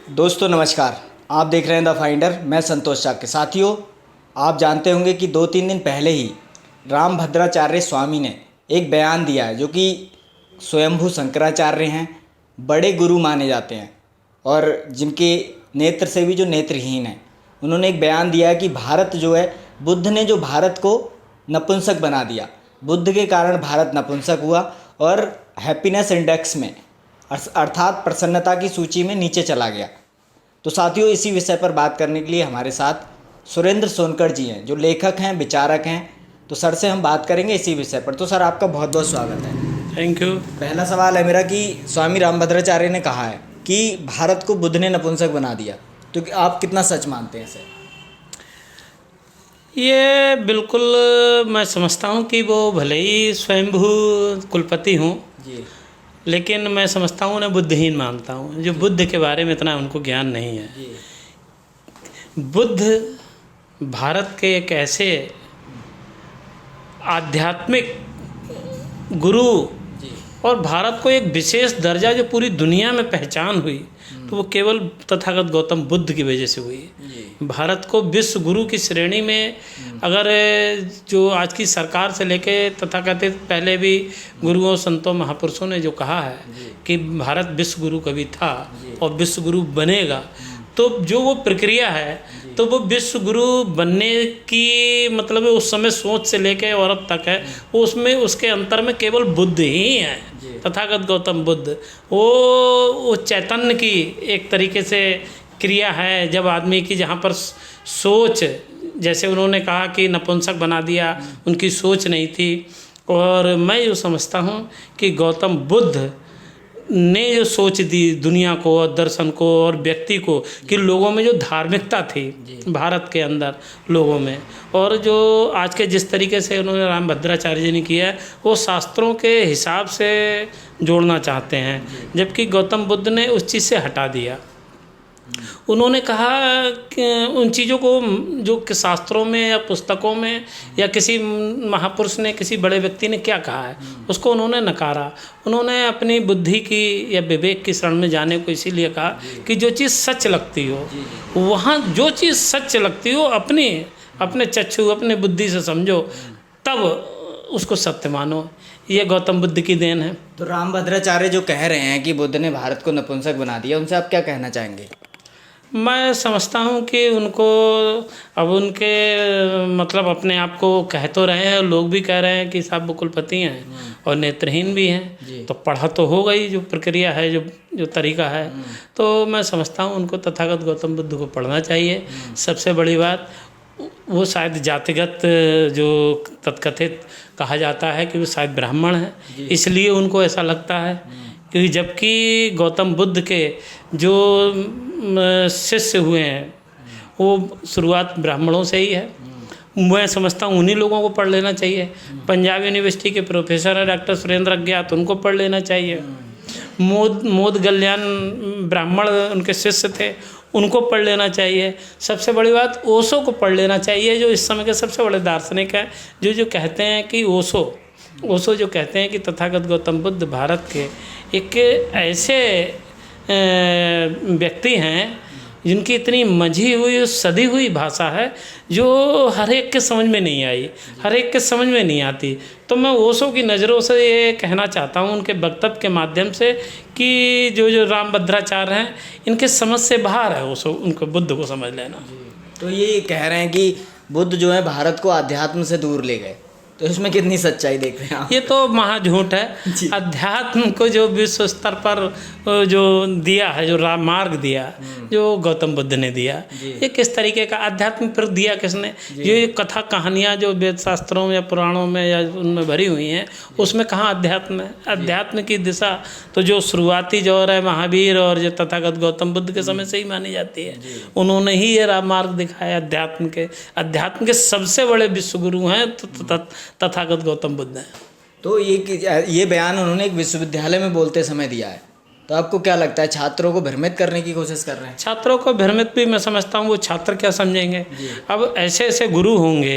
दोस्तों नमस्कार। आप देख रहे हैं द फाइंडर। मैं संतोष चाक्य। साथियों, आप जानते होंगे कि 2-3 दिन पहले ही रामभद्राचार्य स्वामी ने एक बयान दिया है, जो कि स्वयंभू शंकराचार्य हैं, बड़े गुरु माने जाते हैं और जिनके नेत्र से भी जो नेत्रहीन हैं। उन्होंने एक बयान दिया है कि भारत जो है, बुद्ध ने जो भारत को नपुंसक बना दिया, बुद्ध के कारण भारत नपुंसक हुआ और हैप्पीनेस इंडेक्स में अर्थात प्रसन्नता की सूची में नीचे चला गया। तो साथियों, इसी विषय पर बात करने के लिए हमारे साथ सुरेंद्र सोनकर जी हैं, जो लेखक हैं, विचारक हैं। तो सर से हम बात करेंगे इसी विषय पर। तो सर, आपका बहुत बहुत स्वागत है। Thank you. पहला सवाल है मेरा कि स्वामी रामभद्राचार्य ने कहा है कि भारत को बुद्ध ने नपुंसक बना दिया, तो आप कितना सच मानते हैं इसे? ये बिल्कुल मैं समझता हूँ कि वो भले ही स्वयंभू कुलपति हूँ जी, लेकिन मैं समझता हूँ उन्हें बुद्धहीन मानता हूँ, जो बुद्ध के बारे में इतना उनको ज्ञान नहीं है। जी, बुद्ध भारत के एक ऐसे आध्यात्मिक गुरु जी, और भारत को एक विशेष दर्जा जो पूरी दुनिया में पहचान हुई, तो वो केवल तथागत गौतम बुद्ध की वजह से हुई। जी, भारत को विश्व गुरु की श्रेणी में, अगर जो आज की सरकार से लेके तथाकथित पहले भी गुरुओं, संतों, महापुरुषों ने जो कहा है कि भारत विश्व गुरु कभी था और विश्व गुरु बनेगा, तो जो वो प्रक्रिया है, तो वो विश्व गुरु बनने की मतलब उस समय सोच से लेके और अब तक है, वो उसमें उसके अंतर में केवल बुद्ध ही है, तथागत गौतम बुद्ध। वो चैतन्य की एक तरीके से क्रिया है, जब आदमी की जहाँ पर सोच, जैसे उन्होंने कहा कि नपुंसक बना दिया, उनकी सोच नहीं थी। और मैं जो समझता हूँ कि गौतम बुद्ध ने जो सोच दी दुनिया को और दर्शन को और व्यक्ति को, कि लोगों में जो धार्मिकता थी भारत के अंदर लोगों में, और जो आज के जिस तरीके से उन्होंने रामभद्राचार्य जी ने किया है, वो शास्त्रों के हिसाब से जोड़ना चाहते हैं, जबकि गौतम बुद्ध ने उस चीज़ से हटा दिया। उन्होंने कहा कि उन चीज़ों को जो कि शास्त्रों में या पुस्तकों में या किसी महापुरुष ने, किसी बड़े व्यक्ति ने क्या कहा है, उसको उन्होंने नकारा। उन्होंने अपनी बुद्धि की या विवेक की शरण में जाने को इसीलिए कहा कि जो चीज़ सच लगती हो, वहाँ जो चीज़ सच लगती हो अपने चक्षु, अपने बुद्धि से समझो, तब उसको सत्य मानो। ये गौतम बुद्ध की देन है। तो रामभद्राचार्य जो कह रहे हैं कि बुद्ध ने भारत को नपुंसक बना दिया, उनसे आप क्या कहना चाहेंगे? मैं समझता हूँ कि उनको अब उनके मतलब अपने आप को कह तो रहे हैं, लोग भी कह रहे हैं कि साहब वो कुलपति हैं और नेत्रहीन भी हैं, तो पढ़ा तो होगा ही, जो प्रक्रिया है, जो तरीका है। तो मैं समझता हूँ उनको तथागत गौतम बुद्ध को पढ़ना चाहिए। सबसे बड़ी बात, वो शायद जातिगत जो तथकथित कहा जाता है कि वो शायद ब्राह्मण है, इसलिए उनको ऐसा लगता है, क्योंकि जबकि गौतम बुद्ध के जो शिष्य हुए हैं वो शुरुआत ब्राह्मणों से ही है। मैं समझता हूँ उन्हीं लोगों को पढ़ लेना चाहिए। पंजाब यूनिवर्सिटी के प्रोफेसर है डॉक्टर सुरेंद्र अज्ञात, उनको पढ़ लेना चाहिए। मोदगल्याण ब्राह्मण उनके शिष्य थे, उनको पढ़ लेना चाहिए। सबसे बड़ी बात, ओशो को पढ़ लेना चाहिए, जो इस समय के सबसे बड़े दार्शनिक हैं, जो कहते हैं कि ओशो जो कहते हैं कि तथागत गौतम बुद्ध भारत के एक ऐसे व्यक्ति हैं जिनकी इतनी मंझी हुई, सदी हुई भाषा है, जो हर एक के समझ में नहीं आई, हर एक के समझ में नहीं आती। तो मैं ओशो की नज़रों से ये कहना चाहता हूँ, उनके वक्तव्य के माध्यम से, कि जो रामभद्राचार्य हैं, इनके समझ से बाहर है ओशो, उनको बुद्ध को समझ लेना। तो ये कह रहे हैं कि बुद्ध जो है भारत को अध्यात्म से दूर ले गए, तो इसमें कितनी सच्चाई देख रहे हैं आप? ये तो महाझूठ है। अध्यात्म को जो विश्व स्तर पर जो दिया है, जो मार्ग दिया, जो गौतम बुद्ध ने दिया, ये किस तरीके का अध्यात्म पर दिया किसने? ये कथा कहानियाँ जो वेद शास्त्रों या पुराणों में या उनमें भरी हुई हैं, उसमें कहाँ अध्यात्म है? अध्यात्म की दिशा तो जो शुरुआती दौर है महावीर और जो तथागत गौतम बुद्ध के समय से ही मानी जाती है। उन्होंने ही ये मार्ग दिखाया अध्यात्म के सबसे बड़े विश्व गुरु हैं तथागत गौतम बुद्ध हैं। तो ये बयान उन्होंने एक विश्वविद्यालय में बोलते समय दिया है। तो आपको क्या लगता है छात्रों को भ्रमित करने की कोशिश कर रहे हैं? छात्रों को भ्रमित भी मैं समझता हूँ, वो छात्र क्या समझेंगे। अब ऐसे ऐसे गुरु होंगे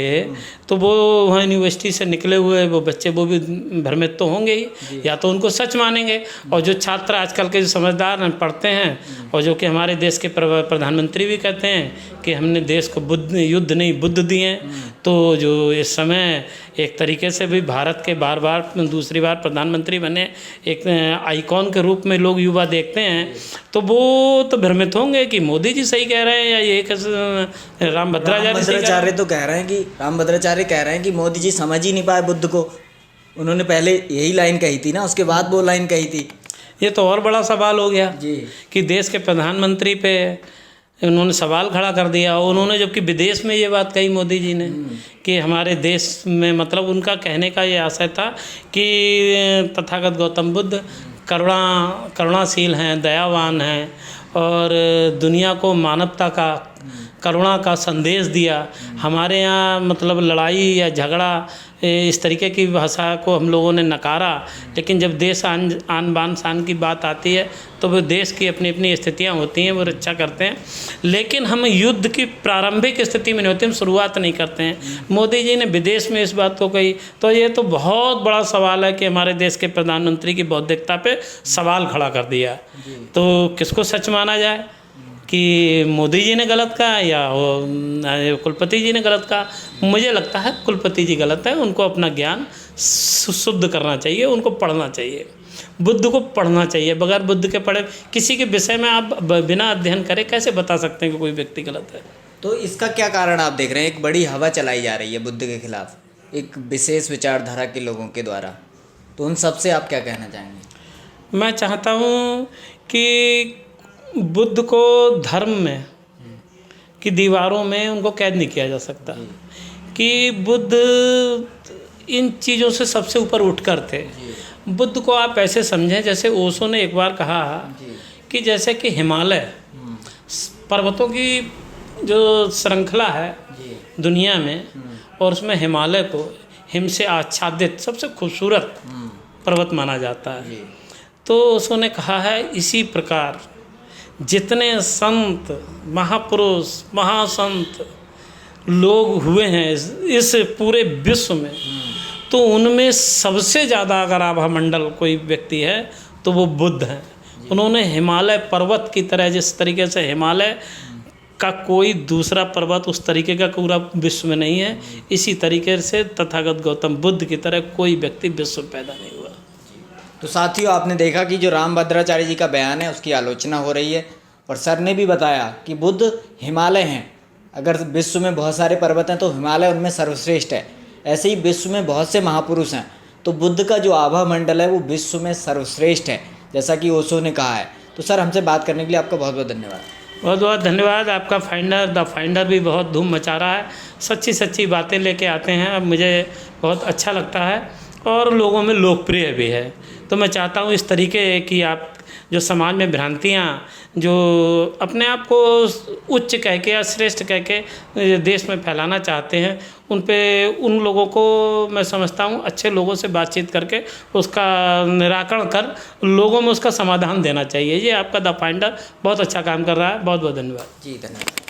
तो वो वहाँ यूनिवर्सिटी से निकले हुए वो बच्चे वो भी भ्रमित तो होंगे ही, या तो उनको सच मानेंगे। और जो छात्र आजकल के जो समझदार हैं, पढ़ते हैं, और जो कि हमारे देश के प्रधानमंत्री भी कहते हैं कि हमने देश को युद्ध नहीं बुद्ध दिए हैं, तो जो इस समय एक तरीके से भी भारत के बार बार दूसरी बार प्रधानमंत्री बने एक आइकॉन के रूप में लोग युवा देखते हैं, तो वो तो भ्रमित होंगे कि मोदी जी सही कह रहे हैं या ये रामभद्राचार्य तो कह रहे हैं कि रामभद्राचार्य कह रहे हैं कि मोदी जी समझ ही नहीं पाए बुद्ध को। उन्होंने पहले यही लाइन कही थी ना, उसके बाद वो लाइन कही थी। ये तो और बड़ा सवाल हो गया जी कि देश के प्रधानमंत्री पे उन्होंने सवाल खड़ा कर दिया। उन्होंने जबकि विदेश में ये बात कही मोदी जी ने कि हमारे देश में, मतलब उनका कहने का ये आशय था कि तथागत गौतम बुद्ध करुणाशील हैं, दयावान हैं, और दुनिया को मानवता का, करुणा का संदेश दिया। हमारे यहाँ मतलब लड़ाई या झगड़ा इस तरीके की भाषा को हम लोगों ने नकारा, लेकिन जब देश आन बान शान की बात आती है तो वो देश की अपनी अपनी स्थितियाँ होती हैं, वो रक्षा करते हैं। लेकिन हम युद्ध की प्रारंभिक स्थिति में नहीं होते, हम शुरुआत नहीं करते हैं। मोदी जी ने विदेश में इस बात को कही, तो ये तो बहुत बड़ा सवाल है कि हमारे देश के प्रधानमंत्री की बौद्धिकता पे सवाल खड़ा कर दिया। तो किसको सच माना जाए कि मोदी जी ने गलत कहा या कुलपति जी ने गलत कहा? मुझे लगता है कुलपति जी गलत है। उनको अपना ज्ञान शुद्ध करना चाहिए, उनको पढ़ना चाहिए, बुद्ध को पढ़ना चाहिए। बगैर बुद्ध के पढ़े किसी के विषय में आप बिना अध्ययन करे कैसे बता सकते हैं कि कोई व्यक्ति गलत है? तो इसका क्या कारण आप देख रहे हैं? एक बड़ी हवा चलाई जा रही है बुद्ध के खिलाफ एक विशेष विचारधारा के लोगों के द्वारा, तो उन सब से आप क्या कहना चाहेंगे? मैं चाहता हूँ कि बुद्ध को धर्म में की दीवारों में उनको कैद नहीं किया जा सकता, कि बुद्ध इन चीज़ों से सबसे ऊपर उठकर थे। बुद्ध को आप ऐसे समझें जैसे ओशो ने एक बार कहा कि जैसे कि हिमालय पर्वतों की जो श्रृंखला है दुनिया में, और उसमें हिमालय को हिम से आच्छादित सबसे खूबसूरत पर्वत माना जाता है। तो ओशो ने कहा है इसी प्रकार जितने संत, महापुरुष, महासंत लोग हुए हैं इस पूरे विश्व में, तो उनमें सबसे ज़्यादा अगर आभा मंडल कोई व्यक्ति है तो वो बुद्ध हैं। उन्होंने हिमालय पर्वत की तरह, जिस तरीके से हिमालय का कोई दूसरा पर्वत उस तरीके का पूरा विश्व में नहीं है, इसी तरीके से तथागत गौतम बुद्ध की तरह कोई व्यक्ति विश्व में पैदा नहीं हुआ। तो साथियों, आपने देखा कि जो रामभद्राचार्य जी का बयान है उसकी आलोचना हो रही है, और सर ने भी बताया कि बुद्ध हिमालय हैं। अगर विश्व में बहुत सारे पर्वत हैं तो हिमालय उनमें सर्वश्रेष्ठ है। ऐसे ही विश्व में बहुत से महापुरुष हैं, तो बुद्ध का जो आभा मंडल है वो विश्व में सर्वश्रेष्ठ है, जैसा कि ओशो ने कहा है। तो सर, हमसे बात करने के लिए आपका बहुत बहुत धन्यवाद। बहुत बहुत धन्यवाद। आपका द फाइंडर भी बहुत धूम मचा रहा है, सच्ची सच्ची बातें लेके आते हैं। अब मुझे बहुत अच्छा लगता है और लोगों में लोकप्रिय भी है। तो मैं चाहता हूँ इस तरीके की आप जो समाज में भ्रांतियाँ, जो अपने आप को उच्च कह के या श्रेष्ठ कह के देश में फैलाना चाहते हैं, उन लोगों को मैं समझता हूँ अच्छे लोगों से बातचीत करके उसका निराकरण कर लोगों में उसका समाधान देना चाहिए। ये आपका द फाइंडर बहुत अच्छा काम कर रहा है। बहुत बहुत धन्यवाद। जी धन्यवाद।